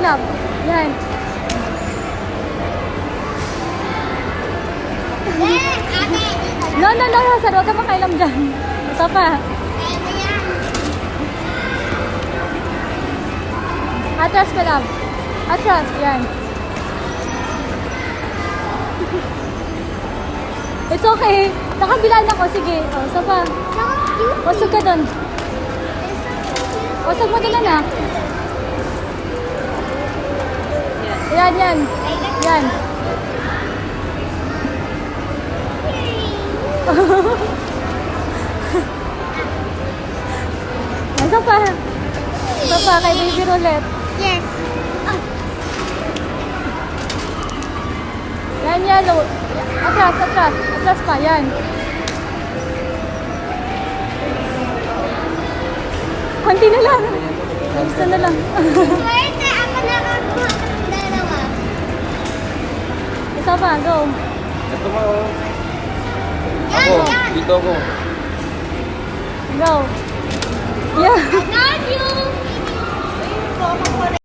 love. Yan. No, no, no, Hasan. Huwag ka makailam dyan. Isa pa. Atras ka, love. Atras. Yan. It's okay. Nakabilaan ako. Sige. O, isa pa. Wasag ka dun. Wasag mo dun, anak. Yan, yan. Yan. Isa pa. Isa pa kay Baby Roulette. Yes. Yan, yellow. Atras, atras. Atras pa, yan. Konti na lang. Isa na lang. Wait, ako nakakuha ng dalawa. Isa pa, go. Ito mo. Yan, Ako, yan. dito ako. Go. Yeah. I got you.